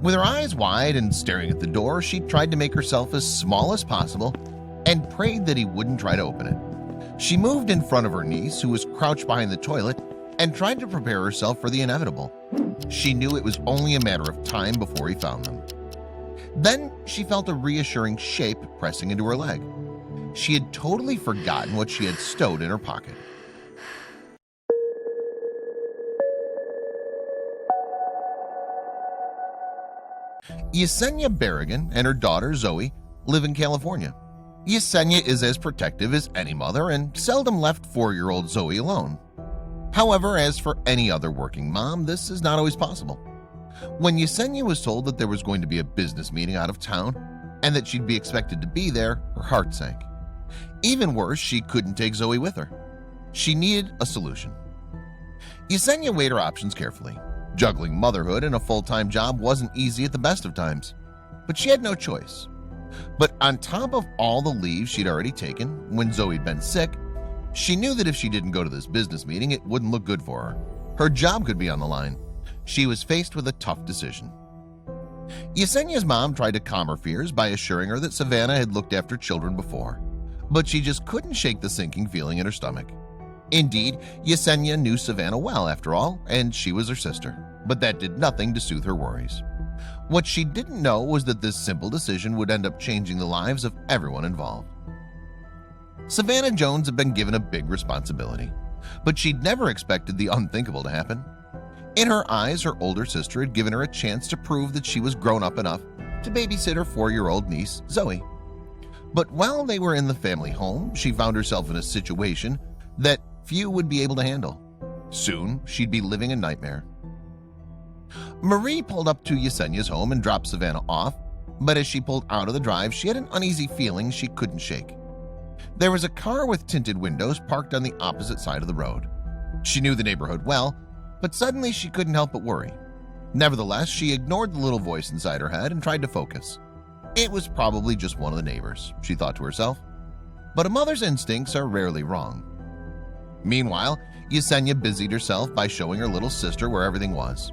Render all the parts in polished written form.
With her eyes wide and staring at the door, she tried to make herself as small as possible and prayed that he wouldn't try to open it. She moved in front of her niece, who was crouched behind the toilet, and tried to prepare herself for the inevitable. She knew it was only a matter of time before he found them. Then she felt a reassuring shape pressing into her leg. She had totally forgotten what she had stowed in her pocket. Yesenia Berrigan and her daughter Zoe live in California. Yesenia is as protective as any mother and seldom left 4-year-old Zoe alone. However, as for any other working mom, this is not always possible. When Yesenia was told that there was going to be a business meeting out of town and that she'd be expected to be there, her heart sank. Even worse, she couldn't take Zoe with her. She needed a solution. Yesenia weighed her options carefully. Juggling motherhood and a full-time job wasn't easy at the best of times, but she had no choice. But on top of all the leave she'd already taken when Zoe'd been sick, she knew that if she didn't go to this business meeting, it wouldn't look good for her. Her job could be on the line. She was faced with a tough decision. Yesenia's mom tried to calm her fears by assuring her that Savannah had looked after children before, but she just couldn't shake the sinking feeling in her stomach. Indeed, Yesenia knew Savannah well after all, and she was her sister, but that did nothing to soothe her worries. What she didn't know was that this simple decision would end up changing the lives of everyone involved. Savannah Jones had been given a big responsibility, but she'd never expected the unthinkable to happen. In her eyes, her older sister had given her a chance to prove that she was grown up enough to babysit her 4-year-old niece, Zoe. But while they were in the family home, she found herself in a situation that few would be able to handle. Soon, she'd be living a nightmare. Marie pulled up to Yesenia's home and dropped Savannah off, but as she pulled out of the drive, she had an uneasy feeling she couldn't shake. There was a car with tinted windows parked on the opposite side of the road. She knew the neighborhood well, but suddenly she couldn't help but worry. Nevertheless, she ignored the little voice inside her head and tried to focus. It was probably just one of the neighbors, she thought to herself. But a mother's instincts are rarely wrong. Meanwhile, Yesenia busied herself by showing her little sister where everything was.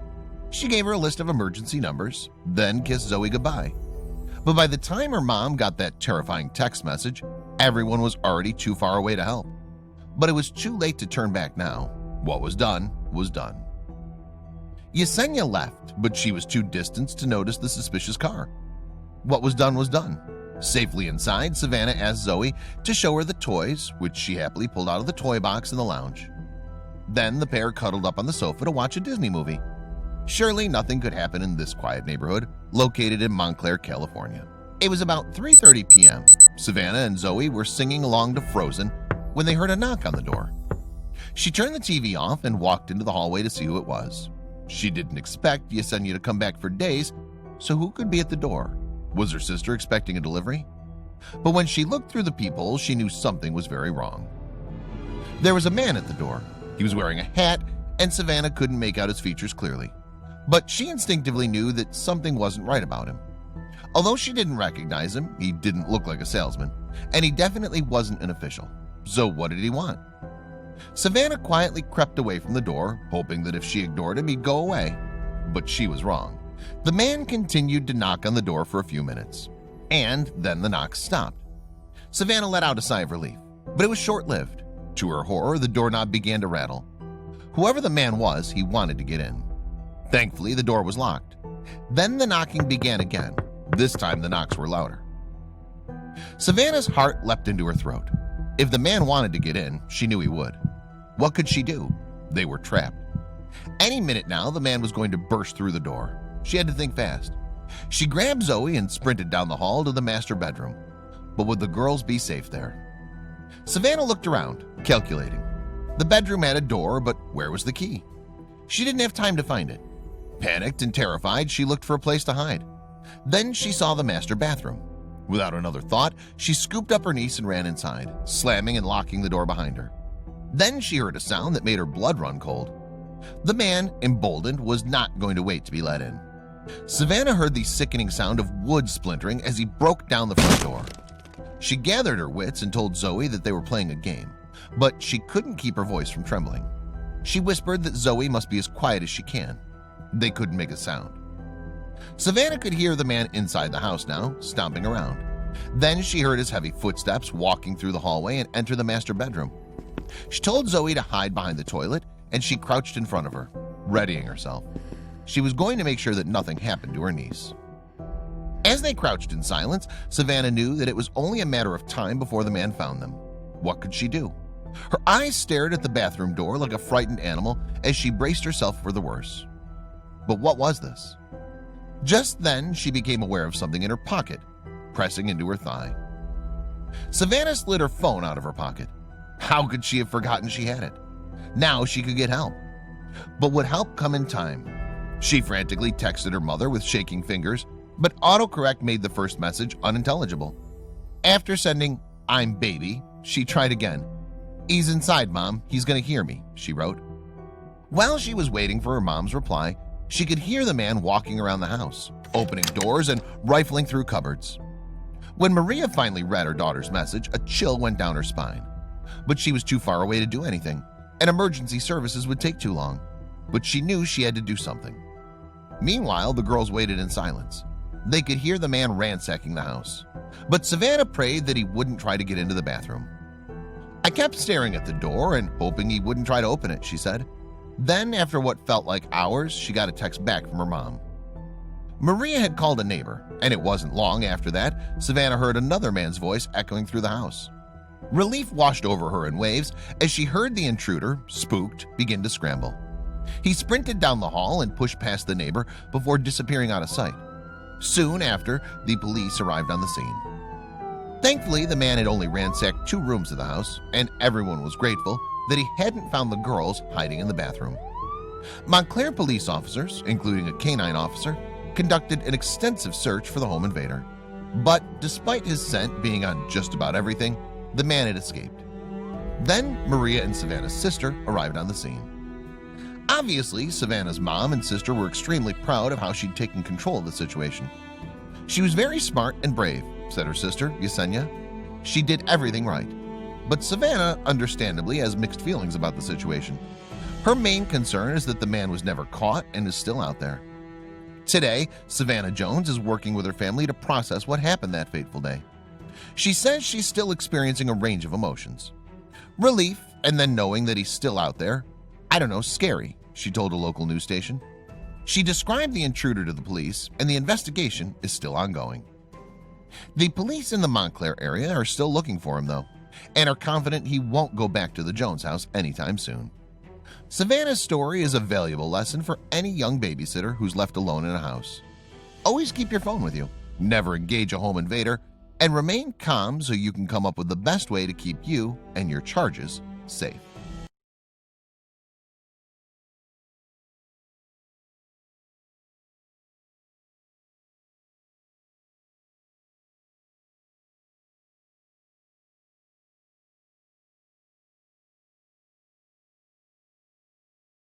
She gave her a list of emergency numbers, then kissed Zoe goodbye. But by the time her mom got that terrifying text message, everyone was already too far away to help. But it was too late to turn back now. What was done was done. Yesenia left, but she was too distant to notice the suspicious car. What was done was done. Safely inside, Savannah asked Zoe to show her the toys, which she happily pulled out of the toy box in the lounge. Then the pair cuddled up on the sofa to watch a Disney movie. Surely nothing could happen in this quiet neighborhood located in Montclair, California. It was about 3:30 p.m. Savannah and Zoe were singing along to Frozen when they heard a knock on the door. She turned the TV off and walked into the hallway to see who it was. She didn't expect Yesenia to come back for days, so who could be at the door? Was her sister expecting a delivery? But when she looked through the peephole, she knew something was very wrong. There was a man at the door. He was wearing a hat, and Savannah couldn't make out his features clearly. But she instinctively knew that something wasn't right about him. Although she didn't recognize him, he didn't look like a salesman, and he definitely wasn't an official. So what did he want? Savannah quietly crept away from the door, hoping that if she ignored him, he'd go away. But she was wrong. The man continued to knock on the door for a few minutes, and then the knock stopped. Savannah let out a sigh of relief, but it was short-lived. To her horror, the doorknob began to rattle. Whoever the man was, he wanted to get in. Thankfully, the door was locked. Then the knocking began again. This time, the knocks were louder. Savannah's heart leapt into her throat. If the man wanted to get in, she knew he would. What could she do? They were trapped. Any minute now, the man was going to burst through the door. She had to think fast. She grabbed Zoe and sprinted down the hall to the master bedroom. But would the girls be safe there? Savannah looked around, calculating. The bedroom had a door, but where was the key? She didn't have time to find it. Panicked and terrified, she looked for a place to hide. Then she saw the master bathroom. Without another thought, she scooped up her niece and ran inside, slamming and locking the door behind her. Then she heard a sound that made her blood run cold. The man, emboldened, was not going to wait to be let in. Savannah heard the sickening sound of wood splintering as he broke down the front door. She gathered her wits and told Zoe that they were playing a game, but she couldn't keep her voice from trembling. She whispered that Zoe must be as quiet as she can. They couldn't make a sound. Savannah could hear the man inside the house now, stomping around. Then she heard his heavy footsteps walking through the hallway and enter the master bedroom. She told Zoe to hide behind the toilet, and she crouched in front of her, readying herself. She was going to make sure that nothing happened to her niece. As they crouched in silence, Savannah knew that it was only a matter of time before the man found them. What could she do? Her eyes stared at the bathroom door like a frightened animal as she braced herself for the worst. But what was this? Just then, she became aware of something in her pocket, pressing into her thigh. Savannah slid her phone out of her pocket. How could she have forgotten she had it? Now she could get help. But would help come in time? She frantically texted her mother with shaking fingers, but autocorrect made the first message unintelligible. After sending, "I'm baby," she tried again. "He's inside, Mom. He's gonna hear me," she wrote. While she was waiting for her mom's reply, she could hear the man walking around the house, opening doors and rifling through cupboards. When Maria finally read her daughter's message, a chill went down her spine. But she was too far away to do anything, and emergency services would take too long. But she knew she had to do something. Meanwhile, the girls waited in silence. They could hear the man ransacking the house, but Savannah prayed that he wouldn't try to get into the bathroom. "I kept staring at the door and hoping he wouldn't try to open it," she said. Then, after what felt like hours, she got a text back from her mom. Maria had called a neighbor, and it wasn't long after that Savannah heard another man's voice echoing through the house. Relief washed over her in waves as she heard the intruder, spooked, begin to scramble. He sprinted down the hall and pushed past the neighbor before disappearing out of sight. Soon after, the police arrived on the scene. Thankfully, the man had only ransacked 2 rooms of the house, and everyone was grateful that he hadn't found the girls hiding in the bathroom. Montclair police officers, including a canine officer, conducted an extensive search for the home invader. But despite his scent being on just about everything, the man had escaped. Then Maria and Savannah's sister arrived on the scene. Obviously, Savannah's mom and sister were extremely proud of how she'd taken control of the situation. "She was very smart and brave," said her sister, Yesenia. "She did everything right." But Savannah, understandably, has mixed feelings about the situation. Her main concern is that the man was never caught and is still out there. Today, Savannah Jones is working with her family to process what happened that fateful day. She says she's still experiencing a range of emotions. Relief, and then knowing that he's still out there. "I don't know, scary," she told a local news station. She described the intruder to the police, and the investigation is still ongoing. The police in the Montclair area are still looking for him, though, and are confident he won't go back to the Jones house anytime soon. Savannah's story is a valuable lesson for any young babysitter who's left alone in a house. Always keep your phone with you, never engage a home invader, and remain calm so you can come up with the best way to keep you and your charges safe.